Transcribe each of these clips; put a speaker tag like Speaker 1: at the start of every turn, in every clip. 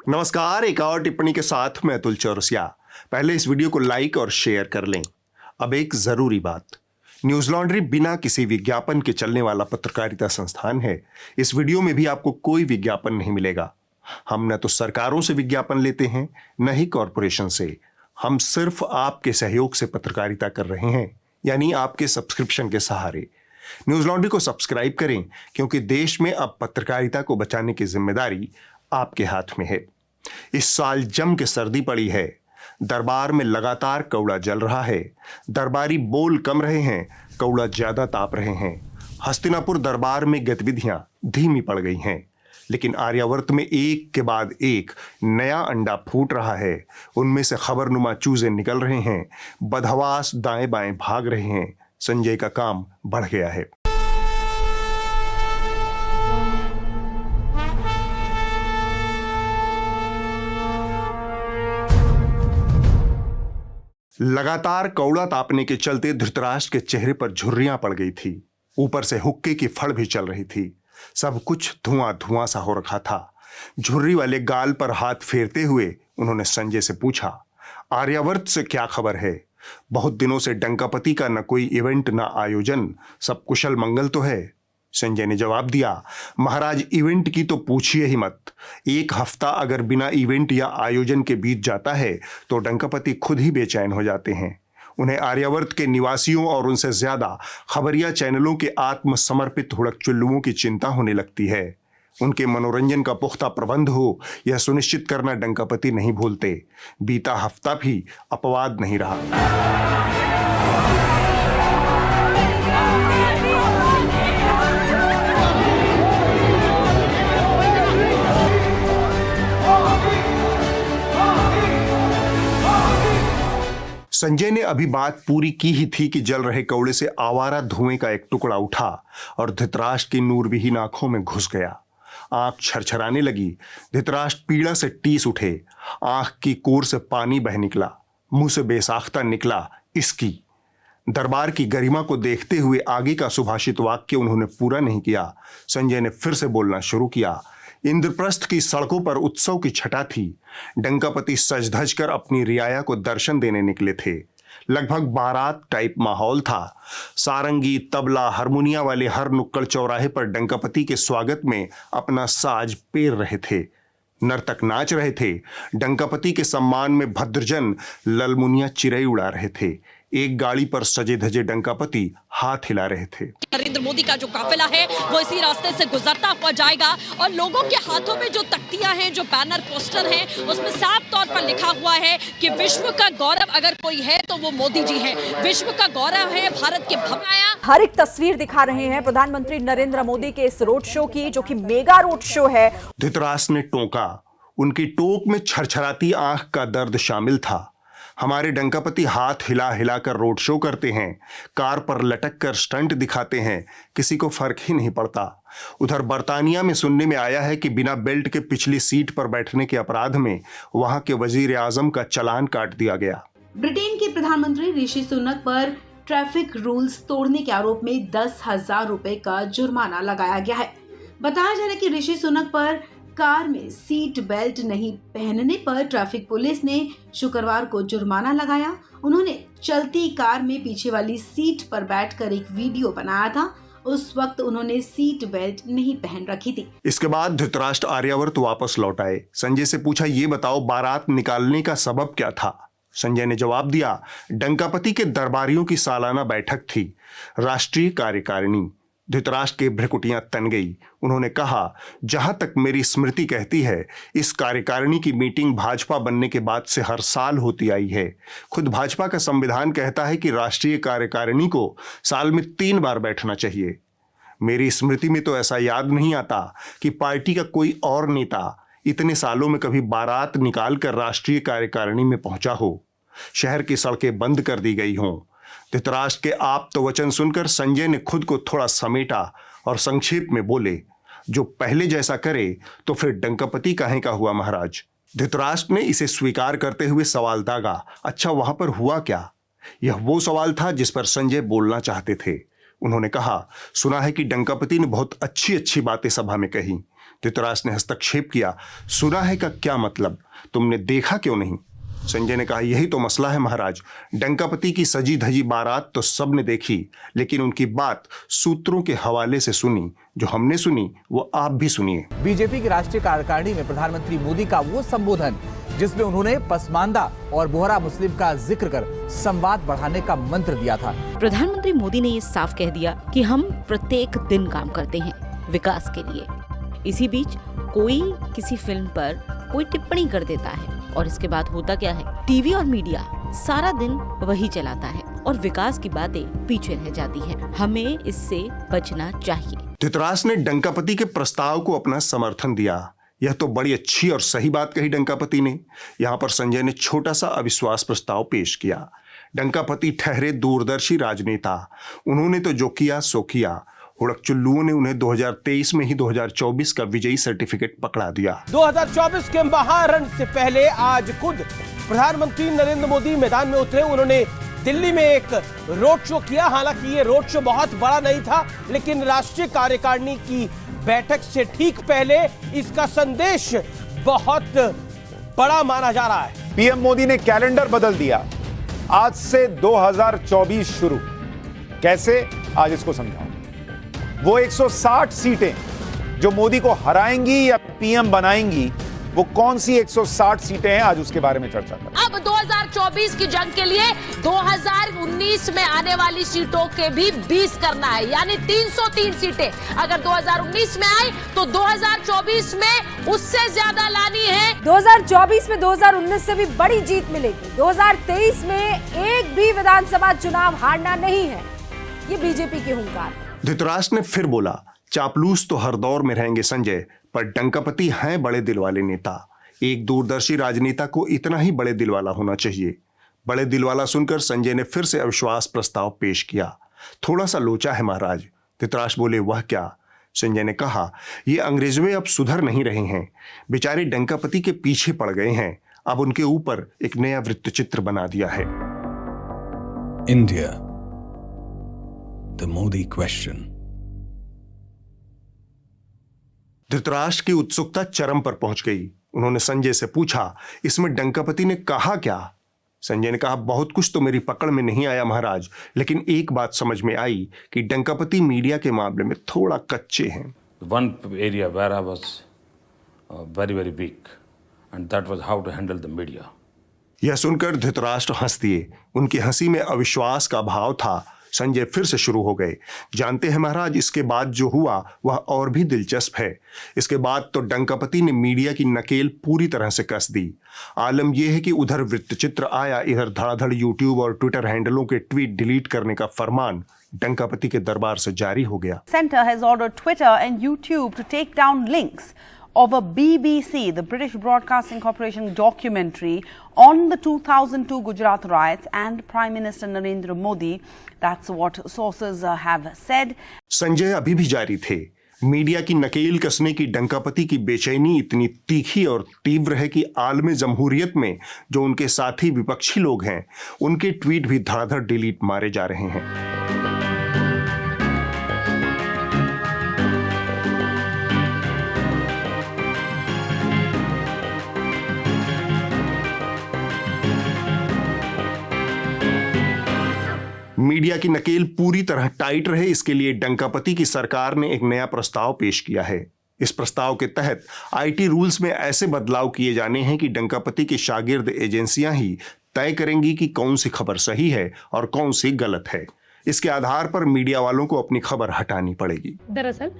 Speaker 1: नमस्कार, एक और टिप्पणी के साथ मैं अतुल चौरसिया। पहले इस वीडियो को लाइक और शेयर कर लें। अब एक जरूरी बात, न्यूज लॉन्ड्री बिना किसी विज्ञापन के चलने वाला पत्रकारिता संस्थान है। इस वीडियो में भी आपको कोई विज्ञापन नहीं मिलेगा। हम न तो सरकारों से विज्ञापन लेते हैं, न ही कॉरपोरेशन से। हम सिर्फ आपके सहयोग से पत्रकारिता कर रहे हैं, यानी आपके सब्सक्रिप्शन के सहारे। न्यूज लॉन्ड्री को सब्सक्राइब करें, क्योंकि देश में अब पत्रकारिता को बचाने की जिम्मेदारी आपके हाथ में है। इस साल जम के सर्दी पड़ी है। दरबार में लगातार कौड़ा जल रहा है। दरबारी बोल कम रहे हैं, कौड़ा ज्यादा ताप रहे हैं। हस्तिनापुर दरबार में गतिविधियां धीमी पड़ गई हैं, लेकिन आर्यावर्त में एक के बाद एक नया अंडा फूट रहा है। उनमें से खबरनुमा चूजे निकल रहे हैं, बदहवास दाएं बाएं भाग रहे हैं। संजय का काम बढ़ गया है। लगातार कौड़ा तापने के चलते धृतराष्ट्र के चेहरे पर झुर्रियां पड़ गई थी। ऊपर से हुक्के की फड़ भी चल रही थी। सब कुछ धुआं धुआं सा हो रखा था। झुर्री वाले गाल पर हाथ फेरते हुए उन्होंने संजय से पूछा, आर्यावर्त से क्या खबर है? बहुत दिनों से डंकापति का न कोई इवेंट न आयोजन, सब कुशल मंगल तो है? संजय ने जवाब दिया, महाराज, इवेंट की तो पूछिए ही मत। एक हफ्ता अगर बिना इवेंट या आयोजन के बीत जाता है तो डंकापति खुद ही बेचैन हो जाते हैं। उन्हें आर्यावर्त के निवासियों और उनसे ज्यादा खबरिया चैनलों के आत्मसमर्पित हुड़कचुल्लुओं की चिंता होने लगती है। उनके मनोरंजन का पुख्ता प्रबंध हो, यह सुनिश्चित करना डंकापति नहीं भूलते। बीता हफ्ता भी अपवाद नहीं रहा। संजय ने अभी बात पूरी की ही थी कि जल रहे कौड़े से आवारा धुएं का एक टुकड़ा उठा और धृतराष्ट्र की नूरविहीन आंखों में घुस गया। आंख छरछराने लगी। धृतराष्ट्र पीड़ा से टीस उठे। आंख की कोर से पानी बह निकला। मुंह से बेसाख्ता निकला, इसकी। दरबार की गरिमा को देखते हुए आगे का सुभाषित वाक्य उन्होंने पूरा नहीं किया। संजय ने फिर से बोलना शुरू किया। इंद्रप्रस्थ की सड़कों पर उत्सव की छटा थी। डंकापति सज धज कर अपनी रियाया को दर्शन देने निकले थे। लगभग बारात टाइप माहौल था। सारंगी, तबला, हारमोनिया वाले हर नुक्कड़ चौराहे पर डंकापति के स्वागत में अपना साज पेर रहे थे। नर्तक नाच रहे थे। डंकापति के सम्मान में भद्रजन ललमुनिया चिरई उड़ा रहे थे। एक गाड़ी पर सजे धजे डंकापति हाथ हिला रहे थे।
Speaker 2: नरेंद्र मोदी का जो काफिला है वो इसी रास्ते से गुजरता हुआ जाएगा और लोगों के हाथों में जो तख्तियां हैं, जो बैनर पोस्टर हैं, उसमें साफ तौर पर लिखा हुआ है कि विश्व का गौरव अगर कोई है तो वो मोदी जी हैं। विश्व का गौरव है भारत के भव्याया।
Speaker 3: हर एक तस्वीर दिखा रहे हैं प्रधानमंत्री नरेंद्र मोदी के इस रोड शो की, जो कि मेगा रोड शो है।
Speaker 1: धृतराष्ट्र ने टोका। उनकी टोक में छरछराती आंख का दर्द शामिल था। हमारे डंकापति हाथ हिला हिला कर रोड शो करते हैं, कार पर लटक कर स्टंट दिखाते हैं, किसी को फर्क ही नहीं पड़ता। उधर बर्तानिया में सुनने में आया है कि बिना बेल्ट के पिछली सीट पर बैठने के अपराध में वहां के वजीर आजम का चालान काट दिया गया।
Speaker 4: ब्रिटेन के प्रधानमंत्री ऋषि सुनक पर ट्रैफिक रूल्स तोड़ने के आरोप में 10,000 रुपए का जुर्माना लगाया गया है। बताया जा रहा है कि ऋषि सुनक पर कार में सीट बेल्ट नहीं पहनने पर ट्रैफिक पुलिस ने शुक्रवार को जुर्माना लगाया। उन्होंने चलती कार में पीछे वाली सीट पर बैठकर एक वीडियो बनाया था। उस वक्त उन्होंने सीट बेल्ट नहीं पहन रखी थी।
Speaker 1: इसके बाद धृतराष्ट्र आर्यावर्त वापस लौट आए। संजय से पूछा, ये बताओ बारात निकालने का सबब क्या था? संजय ने जवाब दिया, डंकापति के दरबारियों की सालाना बैठक थी, राष्ट्रीय कार्यकारिणी। धृतराष्ट्र के भ्रुकुटियां तन गई। उन्होंने कहा, जहां तक मेरी स्मृति कहती है, इस कार्यकारिणी की मीटिंग भाजपा बनने के बाद से हर साल होती आई है। खुद भाजपा का संविधान कहता है कि राष्ट्रीय कार्यकारिणी को साल में 3 बार बैठना चाहिए। मेरी स्मृति में तो ऐसा याद नहीं आता कि पार्टी का कोई और नेता इतने सालों में कभी बारात निकाल कर राष्ट्रीय कार्यकारिणी में पहुंचा हो। शहर की सड़कें बंद कर दी गई हों। धृतराष्ट्र के आप तो वचन सुनकर संजय ने खुद को थोड़ा समेटा और संक्षेप में बोले, जो पहले जैसा करे तो फिर डंकापति काहे का हुआ महाराज? धृतराष्ट्र ने इसे स्वीकार करते हुए सवाल दागा, अच्छा वहां पर हुआ क्या? यह वो सवाल था जिस पर संजय बोलना चाहते थे। उन्होंने कहा, सुना है कि डंकापति ने बहुत अच्छी अच्छी बातें सभा में कही। धृतराष्ट्र ने हस्तक्षेप किया, सुना है का क्या मतलब, तुमने देखा क्यों नहीं? संजय ने कहा, यही तो मसला है महाराज, डंकापति की सजी धजी बारात तो सबने देखी, लेकिन उनकी बात सूत्रों के हवाले से सुनी, जो हमने सुनी वो आप भी सुनिए।
Speaker 5: बीजेपी की राष्ट्रीय कार्यकारिणी में प्रधानमंत्री मोदी का वो संबोधन जिसमें उन्होंने पसमानदा और बोहरा मुस्लिम का जिक्र कर संवाद बढ़ाने का मंत्र दिया था।
Speaker 6: प्रधानमंत्री मोदी ने ये साफ कह दिया कि हम प्रत्येक दिन काम करते हैं विकास के लिए। इसी बीच कोई किसी फिल्म पर कोई टिप्पणी कर देता है और इसके बाद होता क्या है, टीवी और मीडिया सारा दिन वही चलाता है और विकास की बातें पीछे रह जाती हैं। हमें इससे बचना चाहिए।
Speaker 1: धृतराष्ट्र ने डंकापति के प्रस्ताव को अपना समर्थन दिया। यह तो बड़ी अच्छी और सही बात कही डंकापति ने। यहाँ पर संजय ने छोटा सा अविश्वास प्रस्ताव पेश किया। डंकापति ठहरे दूरदर्शी राजनेता, उन्होंने तो जो किया सो किया। हुड़कचुल्लुओं ने उन्हें 2023 में ही 2024 का विजयी सर्टिफिकेट पकड़ा दिया।
Speaker 7: 2024 के महारण से पहले आज खुद प्रधानमंत्री नरेंद्र मोदी मैदान में उतरे। उन्होंने दिल्ली में एक रोड शो किया। हालांकि ये रोड शो बहुत बड़ा नहीं था, लेकिन राष्ट्रीय कार्यकारिणी की बैठक से ठीक पहले इसका संदेश बहुत बड़ा माना जा रहा है।
Speaker 8: पीएम मोदी ने कैलेंडर बदल दिया, आज से 2024 शुरू। कैसे, आज इसको समझाओ। वो 160 सीटें जो मोदी को हराएंगी या पीएम बनाएंगी, वो कौन सी 160 सीटें हैं, आज उसके बारे में चर्चा करें।
Speaker 9: अब 2024 की जंग के लिए 2019 में आने वाली सीटों के भी 20 करना है, यानी 303 सीटें अगर 2019 में आई तो 2024 में उससे ज्यादा लानी है।
Speaker 3: 2024 में 2019 से भी बड़ी जीत मिलेगी। 2023 में एक भी विधानसभा चुनाव हारना नहीं है, ये बीजेपी की हुंकार।
Speaker 1: धृतराष्ट्र ने फिर बोला, चापलूस तो हर दौर में रहेंगे संजय, पर डंकापति हैं बड़े दिल वाले नेता। एक दूरदर्शी राजनेता को इतना ही बड़े दिल वाला होना चाहिए। बड़े दिल वाला सुनकर संजय ने फिर से अविश्वास प्रस्ताव पेश किया। थोड़ा सा लोचा है महाराज। धृतराष्ट्र बोले, वह क्या? संजय ने कहा, ये अंग्रेजों अब सुधर नहीं रहे हैं, बेचारे डंकापति के पीछे पड़ गए हैं, अब उनके ऊपर एक नया वृत्तचित्र बना दिया है।
Speaker 10: India, the Modi question.
Speaker 1: Dhritarashtra की उत्सुकता चरम पर पहुंच गई। उन्होंने संजय से पूछा, इसमें डंकापति ने कहा क्या? संजय ने कहा, बहुत कुछ तो मेरी पकड़ में नहीं आया महाराज, लेकिन एक बात समझ में आई कि डंकापति मीडिया के मामले में थोड़ा कच्चे हैं।
Speaker 11: One area where I was very very weak, and that was how to handle the media.
Speaker 1: यह सुनकर धृतराष्ट्र हंस दिए। उनकी हंसी में अविश्वास का भाव था। संजय फिर से शुरू हो गए, जानते हैं महाराज, इसके बाद जो हुआ वह और भी दिलचस्प है। इसके बाद तो डंकापति ने मीडिया की नकेल पूरी तरह से कस दी। आलम यह है कि उधर वृत्तचित्र आया, इधर धड़ाधड़ यूट्यूब और ट्विटर हैंडलों के ट्वीट डिलीट करने का फरमान डंकापति के दरबार से जारी हो गया।
Speaker 12: Centre has ordered Twitter and YouTube to take down links of a BBC, the British Broadcasting Corporation documentary on the 2002 Gujarat riots and Prime Minister Narendra Modi. That's what sources have said.
Speaker 1: Sanjay अभी भी जारी थे। Media की नकेल कसने की डंकापति की बेचैनी इतनी तीखी और तीव्र है कि आलम जमहूरियत में जो उनके साथी विपक्षी लोग हैं, उनके ट्वीट भी धड़ाधड़ डिलीट मारे जा रहे हैं। मीडिया की नकेल पूरी तरह टाइट रहे, इसके लिए डंकापति की सरकार ने एक नया प्रस्ताव पेश किया है। इस प्रस्ताव के तहत आईटी रूल्स में ऐसे बदलाव किए जाने हैं कि डंकापति की शागिर्द एजेंसियां ही तय करेंगी कि कौन सी खबर सही है और कौन सी गलत है। इसके आधार पर मीडिया वालों को अपनी खबर हटानी पड़ेगी।
Speaker 13: दरअसल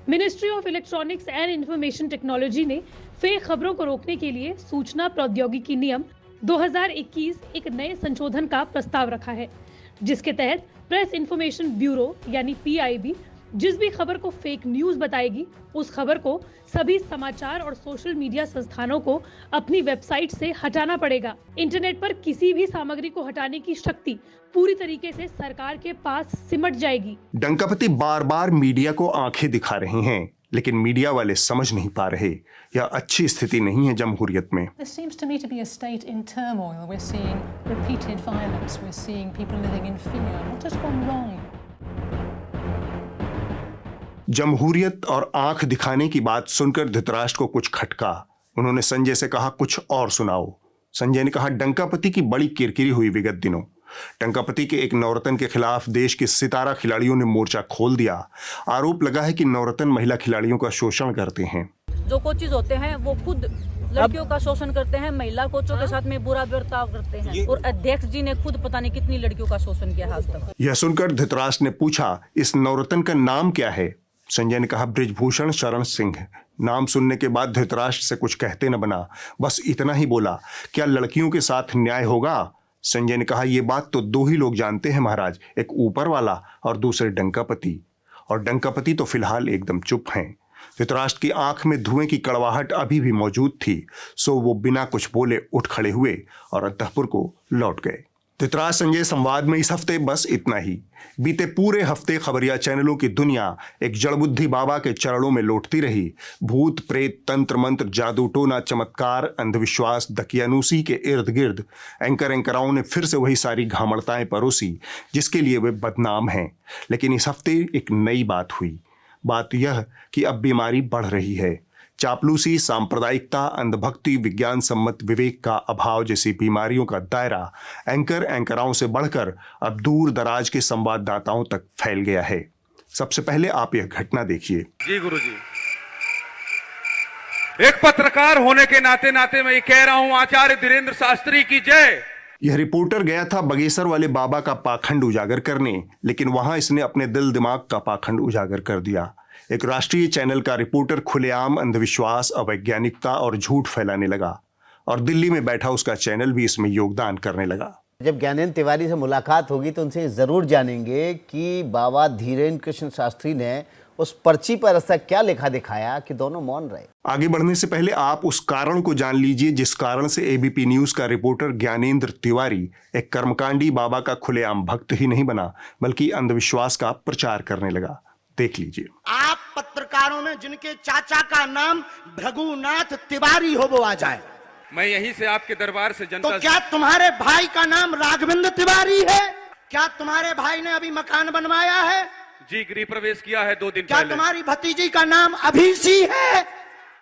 Speaker 13: ministry of electronics and information technology ने फेक खबरों को रोकने के लिए सूचना प्रौद्योगिकी नियम 2021 एक नए संशोधन का प्रस्ताव रखा है, जिसके तहत प्रेस इंफॉर्मेशन ब्यूरो यानी पीआईबी जिस भी खबर को फेक न्यूज बताएगी, उस खबर को सभी समाचार और सोशल मीडिया संस्थानों को अपनी वेबसाइट से हटाना पड़ेगा। इंटरनेट पर किसी भी सामग्री को हटाने की शक्ति पूरी तरीके से सरकार के पास सिमट जाएगी।
Speaker 1: डंकापति बार बार मीडिया को आंखें दिखा रहे हैं, लेकिन मीडिया वाले समझ नहीं पा रहे। यह अच्छी स्थिति नहीं है जमहूरियत में।
Speaker 14: There seems to me to be a state in turmoil. We're seeing repeated violence. We're seeing people living in fear. What has gone wrong?
Speaker 1: जमहूरियत और आंख दिखाने की बात सुनकर धृतराष्ट्र को कुछ खटका। उन्होंने संजय से कहा, कुछ और सुनाओ। संजय ने कहा, डंकापति की बड़ी किरकिरी हुई विगत दिनों। डंकापति के एक नवरत्न के खिलाफ देश के सितारा खिलाड़ियों ने मोर्चा खोल दिया। आरोप लगा है कि नवरत्न महिला खिलाड़ियों का शोषण करते हैं।
Speaker 6: जो कोचेज होते हैं वो खुद लड़कियों का शोषण करते हैं, महिला कोचों के साथ में बुरा बर्ताव करते हैं, और अध्यक्ष जी ने खुद पता नहीं कितनी लड़कियों का शोषण किया आज तक।
Speaker 1: यह सुनकर धृतराष्ट्र ने पूछा, इस नवरत्न का नाम क्या है? संजय ने कहा, बृजभूषण शरण सिंह। नाम सुनने के बाद धृतराष्ट्र से कुछ कहते न बना, बस इतना ही बोला, क्या लड़कियों के साथ न्याय होगा? संजय ने कहा, यह बात तो दो ही लोग जानते हैं महाराज, एक ऊपर वाला और दूसरे डंकापति। और डंकापति तो फिलहाल एकदम चुप हैं। धृतराष्ट्र की आंख में धुएं की कड़वाहट अभी भी मौजूद थी, सो वो बिना कुछ बोले उठ खड़े हुए और अंतःपुर को लौट गए। धृतराष्ट्र संजय संवाद में इस हफ्ते बस इतना ही। बीते पूरे हफ्ते खबरिया चैनलों की दुनिया एक जड़बुद्धि बाबा के चरणों में लौटती रही। भूत प्रेत, तंत्र मंत्र, जादू टोना, चमत्कार, अंधविश्वास, दकियानूसी के इर्द गिर्द एंकराओं ने फिर से वही सारी घामड़ताएं परोसी जिसके लिए वे बदनाम हैं। लेकिन इस हफ्ते एक नई बात हुई। बात यह कि अब बीमारी बढ़ रही है। चापलूसी, सांप्रदायिकता, अंधभक्ति, विज्ञान सम्मत विवेक का अभाव जैसी बीमारियों का दायरा एंकराओं से बढ़कर अब दूर दराज के संवाददाताओं तक फैल गया है। सबसे पहले आप यह घटना देखिए।
Speaker 15: जी गुरुजी, एक पत्रकार होने के नाते मैं ये कह रहा हूं, आचार्य धीरेन्द्र शास्त्री की जय।
Speaker 1: यह रिपोर्टर गया था बगेसर वाले बाबा का पाखंड उजागर करने, लेकिन वहां इसने अपने दिल दिमाग का पाखंड उजागर कर दिया। एक राष्ट्रीय चैनल का रिपोर्टर खुलेआम अंधविश्वास, अवैज्ञानिकता और झूठ फैलाने लगा, और दिल्ली में बैठा उसका चैनल भी इसमें योगदान करने लगा।
Speaker 16: जब ज्ञानेंद्र तिवारी से मुलाकात होगी तो उनसे जरूर जानेंगे कि बाबा धीरेन्द्र कृष्ण शास्त्री ने उस पर्ची पर ऐसा क्या लिखा दिखाया कि दोनों मौन रहे।
Speaker 1: आगे बढ़ने से पहले आप उस कारण को जान लीजिए जिस कारण से एबीपी न्यूज का रिपोर्टर ज्ञानेंद्र तिवारी एक कर्मकांडी बाबा का खुलेआम भक्त ही नहीं बना, बल्कि अंधविश्वास का प्रचार करने लगा। देख लीजिए।
Speaker 17: आप पत्रकारों में जिनके चाचा का नाम भृगुनाथ तिवारी हो वो आ जाए।
Speaker 15: मैं यहीं से आपके दरबार से जनता
Speaker 17: तो क्या तुम्हारे भाई का नाम राघवेंद्र तिवारी है? क्या तुम्हारे भाई ने अभी मकान बनवाया है?
Speaker 15: जी, गृह प्रवेश किया है 2 दिन
Speaker 17: क्या
Speaker 15: पहले।
Speaker 17: तुम्हारी भतीजी का नाम अभिषी है?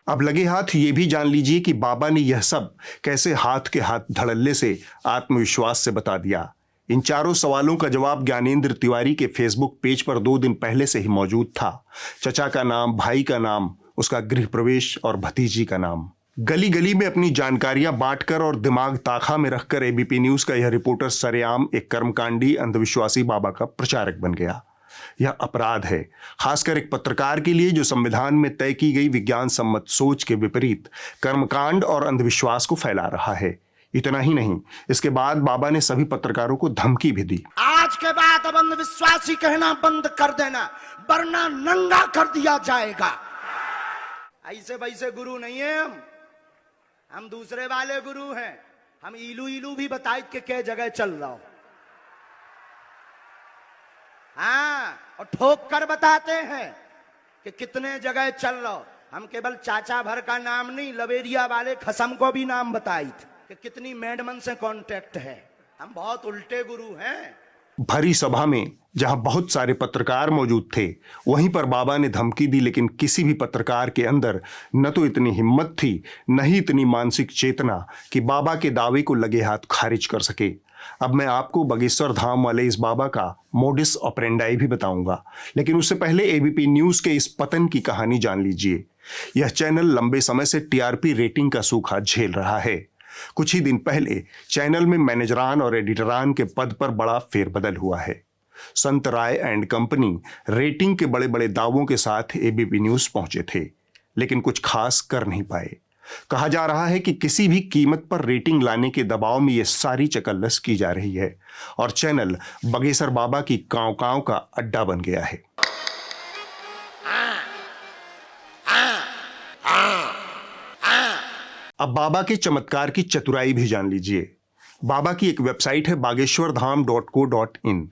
Speaker 1: अब लगे हाथ ये भी जान लीजिए कि बाबा ने यह सब कैसे हाथ के हाथ धड़ल्ले से आत्मविश्वास से बता दिया। इन चारों सवालों का जवाब ज्ञानेंद्र तिवारी के फेसबुक पेज पर 2 दिन पहले से ही मौजूद था। चचा का नाम, भाई का नाम, उसका गृह प्रवेश और भतीजी का नाम। गली गली में अपनी जानकारियां बांटकर और दिमाग ताखा में रखकर एबीपी न्यूज का यह रिपोर्टर सरेआम एक कर्मकांडी अंधविश्वासी बाबा का प्रचारक बन गया। यह अपराध है, खासकर एक पत्रकार के लिए जो संविधान में तय की गई विज्ञान सम्मत सोच के विपरीत कर्मकांड और अंधविश्वास को फैला रहा है। इतना ही नहीं, इसके बाद बाबा ने सभी पत्रकारों को धमकी भी दी।
Speaker 17: आज के बाद अब अंधविश्वासी कहना बंद कर देना, वरना नंगा कर दिया जाएगा। ऐसे वैसे गुरु नहीं है हम दूसरे वाले गुरु हैं। हम इलू भी बताई के जगह चल रहा हो। हाँ, और ठोक कर बताते हैं कि कितने जगह चल रहा हो। हम केवल चाचा भर का नाम नहीं, लवेरिया वाले खसम को भी नाम बताई थी कि कितनी मैडमन से कांटेक्ट है। हम बहुत उल्टे गुरु हैं।
Speaker 1: भरी सभा में जहां बहुत सारे पत्रकार मौजूद थे, वहीं पर बाबा ने धमकी दी, लेकिन किसी भी पत्रकार के अंदर न तो इतनी हिम्मत थी, न ही इतनी मानसिक चेतना कि बाबा के दावे को लगे हाथ खारिज कर सके। अब मैं आपको बागेश्वर धाम वाले इस बाबा का मोडिस ऑपरेंडाई भी बताऊंगा, लेकिन उससे पहले एबीपी न्यूज के इस पतन की कहानी जान लीजिए। यह चैनल लंबे समय से टीआरपी रेटिंग का सूखा झेल रहा है। कुछ ही दिन पहले चैनल में मैनेजरान और एडिटरान के पद पर बड़ा फेरबदल हुआ है। संत राय एंड कंपनी रेटिंग के बड़े बड़े दावों के साथ एबीपी न्यूज पहुंचे थे, लेकिन कुछ खास कर नहीं पाए। कहा जा रहा है कि किसी भी कीमत पर रेटिंग लाने के दबाव में यह सारी चकल्लस की जा रही है और चैनल बगेसर बाबा की कांव का अड्डा बन गया है। अब बाबा के चमत्कार की चतुराई भी जान लीजिए। बाबा की एक वेबसाइट है bageshwardham.co.in।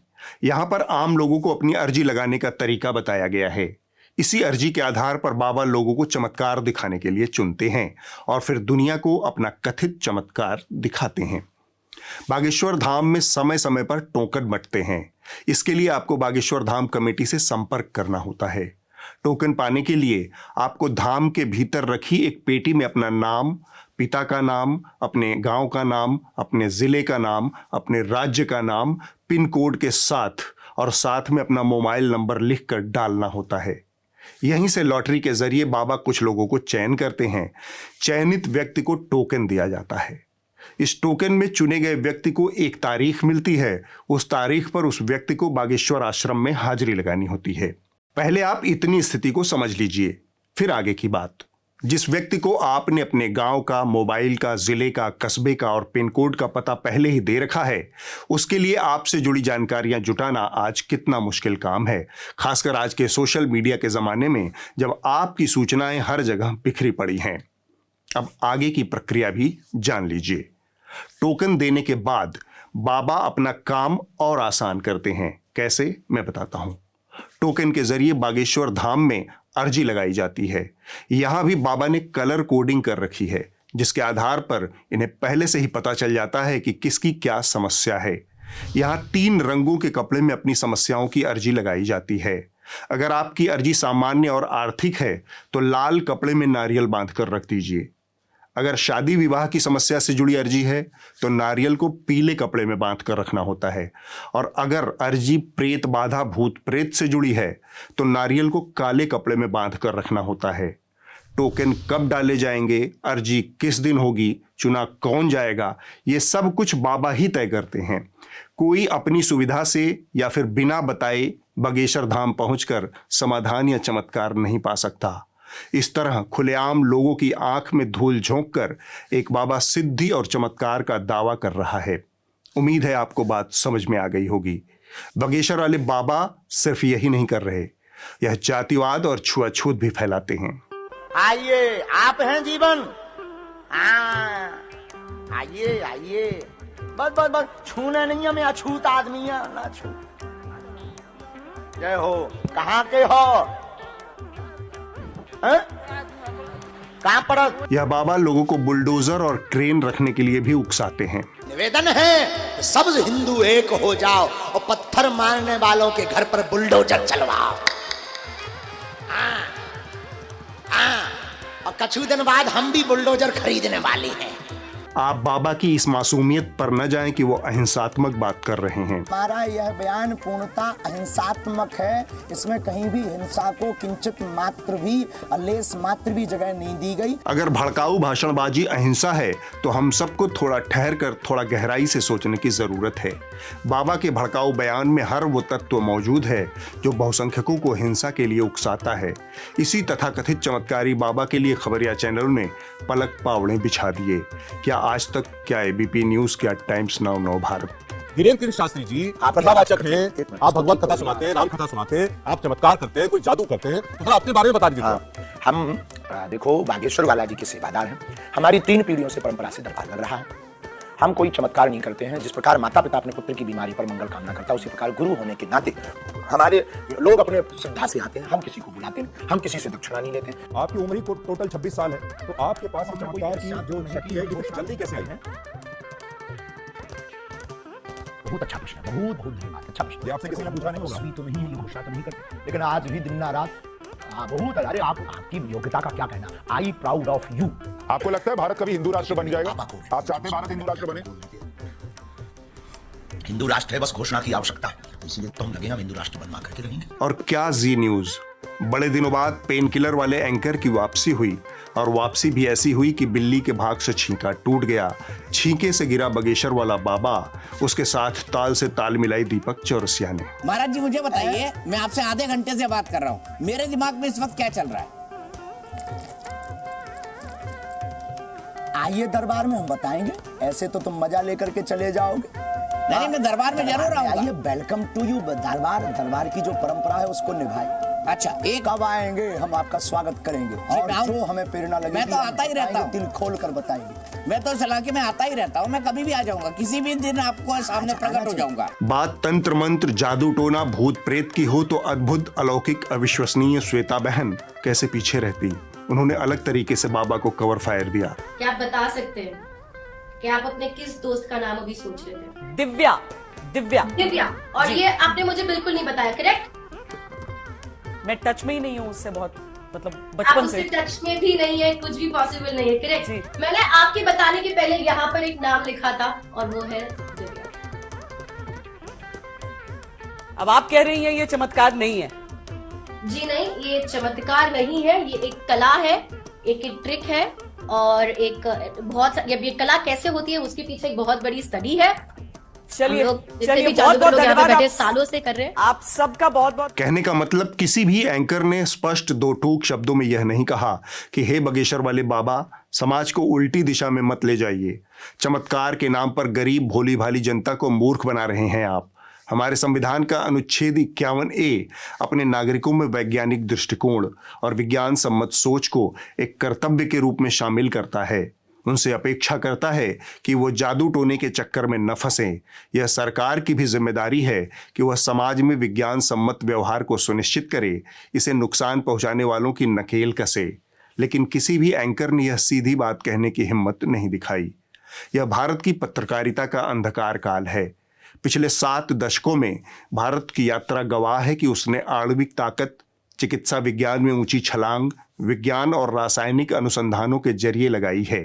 Speaker 1: यहां पर आम लोगों को अपनी अर्जी लगाने का तरीका बताया गया है। इसी अर्जी के आधार पर बाबा लोगों को चमत्कार दिखाने के लिए चुनते हैं और फिर दुनिया को अपना कथित चमत्कार दिखाते हैं। बागेश्वर धाम में समय समय पर टोकन बंटते हैं। इसके लिए आपको बागेश्वर धाम कमेटी से संपर्क करना होता है। टोकन पाने के लिए आपको धाम के भीतर रखी एक पेटी में अपना नाम, पिता का नाम, अपने गांव का नाम, अपने जिले का नाम, अपने राज्य का नाम, पिन कोड के साथ और साथ में अपना मोबाइल नंबर लिखकर डालना होता है। यहीं से लॉटरी के जरिए बाबा कुछ लोगों को चयन करते हैं। चयनित व्यक्ति को टोकन दिया जाता है। इस टोकन में चुने गए व्यक्ति को एक तारीख मिलती है। उस तारीख पर उस व्यक्ति को बागेश्वर आश्रम में हाजिरी लगानी होती है। पहले आप इतनी स्थिति को समझ लीजिए, फिर आगे की बात। जिस व्यक्ति को आपने अपने गांव का, मोबाइल का, जिले का, कस्बे का और पिन कोड का पता पहले ही दे रखा है, उसके लिए आपसे जुड़ी जानकारियां जुटाना आज कितना मुश्किल काम है, खासकर आज के सोशल मीडिया के जमाने में जब आपकी सूचनाएं हर जगह बिखरी पड़ी हैं। अब आगे की प्रक्रिया भी जान लीजिए। टोकन देने के बाद बाबा अपना काम और आसान करते हैं। कैसे, मैं बताता हूं। टोकन के जरिए बागेश्वर धाम में अर्जी लगाई जाती है। यहां भी बाबा ने कलर कोडिंग कर रखी है, जिसके आधार पर इन्हें पहले से ही पता चल जाता है कि किसकी क्या समस्या है। यहां 3 रंगों के कपड़े में अपनी समस्याओं की अर्जी लगाई जाती है। अगर आपकी अर्जी सामान्य और आर्थिक है तो लाल कपड़े में नारियल बांधकर रख दीजिए। अगर शादी विवाह की समस्या से जुड़ी अर्जी है तो नारियल को पीले कपड़े में बांध कर रखना होता है, और अगर अर्जी प्रेत बाधा, भूत प्रेत से जुड़ी है तो नारियल को काले कपड़े में बांध कर रखना होता है। टोकन कब डाले जाएंगे, अर्जी किस दिन होगी, चुना कौन जाएगा, ये सब कुछ बाबा ही तय करते हैं। कोई अपनी सुविधा से या फिर बिना बताए बागेश्वर धाम पहुंचकर समाधान या चमत्कार नहीं पा सकता। इस तरह खुलेआम लोगों की आंख में धूल झोंककर एक बाबा सिद्धि और चमत्कार का दावा कर रहा है। उम्मीद है आपको बात समझ में आ गई होगी। बागेश्वर वाले बाबा सिर्फ यही नहीं कर रहे, यह जातिवाद और छुआछूत भी फैलाते हैं।
Speaker 17: आइए, आप हैं जीवन। आइए आइए, बस बस बस, छूना नहीं है, मैं अछूत आदमी है ना छू। जय हो। कहाँ के हो? कहाँ पर?
Speaker 1: यह बाबा लोगों को बुलडोजर और क्रेन रखने के लिए भी उकसाते हैं।
Speaker 17: निवेदन है, सब हिंदू एक हो जाओ और पत्थर मारने वालों के घर पर बुलडोजर चलवाओ। और कुछ दिन बाद हम भी बुलडोजर खरीदने वाले हैं।
Speaker 1: आप बाबा की इस मासूमियत पर न जाएं कि वो अहिंसात्मक बात कर रहे हैं।
Speaker 18: हमारा यह बयान पूर्णतः अहिंसात्मक है। इसमें कहीं भी हिंसा को किंचित मात्र भी, लेस मात्र भी जगह नहीं दी गई।
Speaker 1: अगर भड़काऊ भाषणबाजी अहिंसा है तो हम सबको थोड़ा ठहर कर थोड़ा गहराई से सोचने की जरूरत है। बाबा के भड़काऊ बयान में हर वो तत्व मौजूद है जो बहुसंख्यकों को हिंसा के लिए उकसाता है। इसी तथाकथित चमत्कारी बाबा के लिए खबरिया चैनलों ने पलक पावड़े बिछा दिए। क्या आज तक, क्या एबीपी न्यूज, क्या टाइम्स नाउ, नव भारत।
Speaker 19: धीरेन्द्र कृष्ण शास्त्री जी, आप कथावाचक हैं, आप भगवत कथा सुनाते हैं, राम कथा सुनाते हैं, आप चमत्कार करते हैं, कोई जादू करते हैं, तो अपने बारे में बता दीजिए।
Speaker 17: हम देखो बागेश्वर वाला जी के सेवादार हैं। हमारी 3 पीढ़ियों से परंपरा से दरबार लग रहा है। हम कोई चमत्कार नहीं करते हैं। जिस प्रकार माता पिता अपने पुत्र की बीमारी पर मंगल कामना करता है, उसी प्रकार गुरु होने के नाते हमारे लोग अपने श्रद्धा से आते हैं। हम किसी को बुलाते हैं, हम किसी से दक्षिणा नहीं लेते।
Speaker 19: आपकी उम्र ही टोटल 26 साल है, तो आपके पास चमत्कार की जो शक्ति है ये जल्दी कैसे आई है?
Speaker 17: बहुत अच्छा प्रश्न है, बहुत बहुत धन्यवाद। अच्छा प्रश्न।
Speaker 19: आपसे किसी ने पूछा नहीं होगा?
Speaker 17: तो नहीं है, ये घोषणा तो नहीं करते, लेकिन आज भी दिन रात बहुत। अरे आपकी योग्यता का क्या कहना। I proud of you.
Speaker 19: आपको लगता है भारत कभी हिंदू राष्ट्र बन जाएगा? आप चाहते हैं भारत हिंदू राष्ट्र बने?
Speaker 17: हिंदू राष्ट्र है, बस घोषणा की आवश्यकता है, इसीलिए तो हम लगे हम हिंदू राष्ट्र बनवा करके रहेंगे।
Speaker 1: और क्या जी न्यूज, बड़े दिनों बाद पेन किलर वाले एंकर की वापसी हुई, और वापसी भी ऐसी हुई कि बिल्ली के भाग से छींका टूट गया। छींके से गिरा बागेश्वर वाला बाबा, उसके साथ ताल से ताल मिलाई दीपक चौरसिया ने।
Speaker 20: महाराज जी मुझे बताइए, मैं आपसे आधे घंटे से बात कर रहा हूँ, मेरे दिमाग में इस वक्त क्या चल रहा है?
Speaker 18: आइए दरबार में हम बताएंगे, ऐसे तो तुम मजा लेकर के चले जाओगे।
Speaker 20: नहीं, मैं दरबार में जरूर आऊंगा।
Speaker 18: आइए, वेलकम टू यू। दरबार की जो परंपरा है उसको निभाए।
Speaker 20: अच्छा, एक
Speaker 18: कब आएंगे, हम आपका स्वागत करेंगे और जो हमें प्रेरणा लगेगी
Speaker 20: मैं तो आता ही रहता हूँ,
Speaker 18: दिल खोल कर बताएंगे।
Speaker 20: मैं तो सलाह के मैं आता ही रहता हूँ, मैं कभी भी आ जाऊंगा, किसी भी दिन आपको सामने प्रकट हो जाऊंगा।
Speaker 1: बात तंत्र मंत्र, जादू टोना, भूत प्रेत की हो तो अद्भुत, अलौकिक, अविश्वसनीय श्वेता बहन कैसे पीछे रहती। उन्होंने अलग तरीके से बाबा को कवर फायर दिया।
Speaker 21: क्या आप बता सकते हैं कि आप अपने किस दोस्त का नाम अभी सोच रहे थे?
Speaker 20: दिव्या। दिव्या।
Speaker 21: दिव्या। और ये आपने मुझे बिल्कुल नहीं बताया, करेक्ट?
Speaker 2: मैं टच में ही नहीं हूँ उससे बहुत, मतलब बचपन से
Speaker 21: टच में भी नहीं है, कुछ भी पॉसिबल नहीं है। करेक्ट। मैंने आपके बताने के पहले यहाँ पर एक नाम लिखा था और वो है जरिया।
Speaker 2: अब आप कह रही हैं ये चमत्कार नहीं है।
Speaker 21: जी नहीं, ये चमत्कार नहीं है, ये एक कला है, एक ट्रिक है और एक बहुत ये कला कैसे होती है उसके पीछे एक बहुत बड़ी स्टडी है।
Speaker 2: चलिए
Speaker 21: बहुत बहुत धन्यवाद, सालों से कर रहे हैं।
Speaker 2: आप सबका बहुत बहुत।
Speaker 1: कहने का मतलब किसी भी एंकर ने स्पष्ट दो टूक शब्दों में यह नहीं कहा कि हे बगेश्वर वाले बाबा, समाज को उल्टी दिशा में मत ले जाइए। चमत्कार के नाम पर गरीब भोली भाली जनता को मूर्ख बना रहे हैं आप। हमारे संविधान का अनुच्छेद 51A अपने नागरिकों में वैज्ञानिक दृष्टिकोण और विज्ञान सम्मत सोच को एक कर्तव्य के रूप में शामिल करता है। उनसे अपेक्षा करता है कि वो जादू टोने के चक्कर में न फंसें। यह सरकार की भी जिम्मेदारी है कि वह समाज में विज्ञान सम्मत व्यवहार को सुनिश्चित करे, इसे नुकसान पहुंचाने वालों की नकेल कसे। लेकिन किसी भी एंकर ने यह सीधी बात कहने की हिम्मत नहीं दिखाई। यह भारत की पत्रकारिता का अंधकार काल है। पिछले 7 दशकों में भारत की यात्रा गवाह है कि उसने आणविक ताकत, चिकित्सा विज्ञान में ऊंची छलांग, विज्ञान और रासायनिक अनुसंधानों के जरिए लगाई है।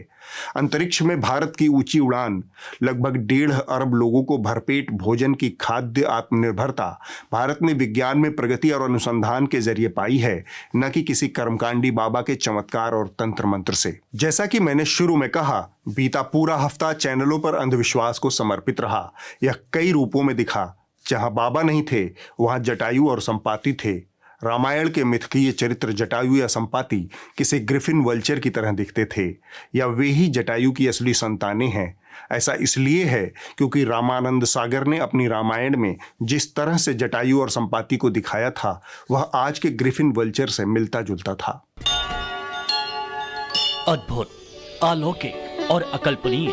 Speaker 1: अंतरिक्ष में भारत की ऊंची उड़ान, लगभग 1.5 अरब लोगों को भरपेट भोजन की खाद्य आत्मनिर्भरता भारत ने विज्ञान में प्रगति और अनुसंधान के जरिए पाई है, न कि किसी कर्मकांडी बाबा के चमत्कार और तंत्र मंत्र से। जैसा कि मैंने शुरू में कहा, बीता पूरा हफ्ता चैनलों पर अंधविश्वास को समर्पित रहा। यह कई रूपों में दिखा। जहां बाबा नहीं थे वहां जटायु और संपाति थे। रामायण के मिथकीय चरित्र जटायु या संपाति किसी ग्रिफिन वल्चर की तरह दिखते थे, या वे ही जटायु की असली संतानें हैं। ऐसा इसलिए है क्योंकि रामानंद सागर ने अपनी रामायण में जिस तरह से जटायु और संपाति को दिखाया था वह आज के ग्रिफिन वल्चर से मिलता जुलता था।
Speaker 22: अद्भुत, अलौकिक और अकल्पनीय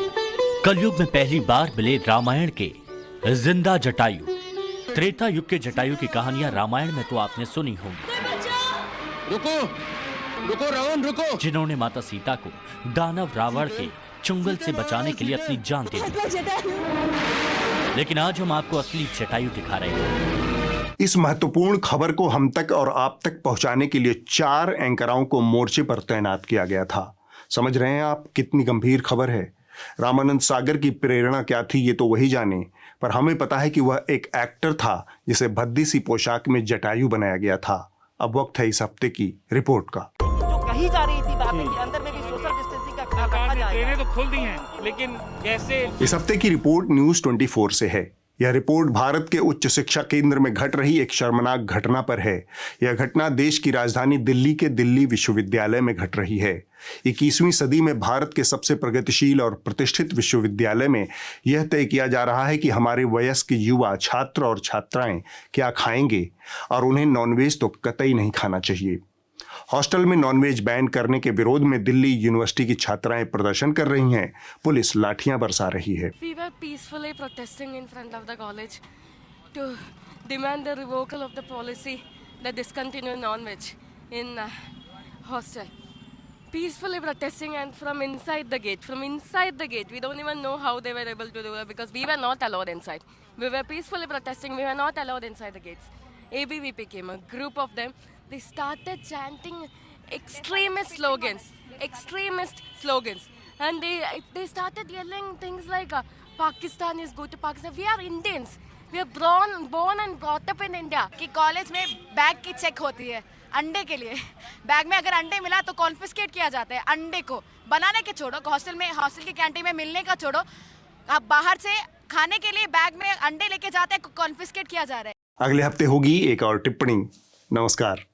Speaker 22: कलयुग में पहली बार मिले रामायण के जिंदा जटायु। त्रेता युग के जटायु की कहानियां रामायण में तो आपने सुनी होंगी। रुको रावण रुको, जिन्होंने माता सीता को दानव रावण के चुंगल से बचाने के लिए अपनी जान दे दी। लेकिन आज हम आपको असली जटायु दिखा रहे हैं।
Speaker 1: इस महत्वपूर्ण खबर को हम तक और आप तक पहुंचाने के लिए 4 एंकराओं को मोर्चे पर तैनात किया गया था। समझ रहे हैं आप कितनी गंभीर खबर है। रामानंद सागर की प्रेरणा क्या थी ये तो वही जाने, पर हमें पता है कि वह एक एक्टर था जिसे भद्दी सी पोशाक में जटायु बनाया गया था। अब वक्त है इस हफ्ते की रिपोर्ट का।
Speaker 2: जो कही जा रही थी बात के अंदर में भी सोशल डिस्टेंसिंग का रखा जाएगा।
Speaker 23: ट्रेनें तो खुल दी हैं, लेकिन कैसे?
Speaker 1: इस हफ्ते की रिपोर्ट न्यूज़ 24 से है। यह रिपोर्ट भारत के उच्च शिक्षा केंद्र में घट रही एक शर्मनाक घटना पर है। यह घटना देश की राजधानी दिल्ली के दिल्ली विश्वविद्यालय में घट रही है। 21वीं सदी में भारत के सबसे प्रगतिशील और प्रतिष्ठित विश्वविद्यालय में यह तय किया जा रहा है कि हमारे वयस्क युवा छात्र और छात्राएं क्या खाएंगे, और उन्हें नॉनवेज तो कतई नहीं खाना चाहिए। हॉस्टल में नॉनवेज बैन करने के विरोध में दिल्ली यूनिवर्सिटी की छात्राएं प्रदर्शन कर रही हैं। पुलिस लाठियां बरसा रही है।
Speaker 24: We were peacefully protesting in front of the college to demand the revocal of the policy that discontinue non-veg in hostel. Peacefully protesting, and from inside the gate, we don't even know how they were able to do it because we were not allowed inside. We were peacefully protesting, we were not allowed inside the gates. ABVP came, a group of them. They started chanting extremist slogans, and they started yelling things like Pakistan is good to Pakistan. We are Indians. We are born and brought up in India.
Speaker 25: कि college में bag की check होती है अंडे के लिए। Bag में अगर अंडे मिला तो कॉन्फिस्केट किया जाता है। अंडे को बनाने के छोड़ो, हॉस्टल की कैंटीन में मिलने का छोड़ो, आप बाहर से खाने के लिए बैग में अंडे लेके जाते हैं, कॉन्फिस्केट किया जा रहा है।
Speaker 1: अगले हफ्ते होगी एक और टिप्पणी। नमस्कार।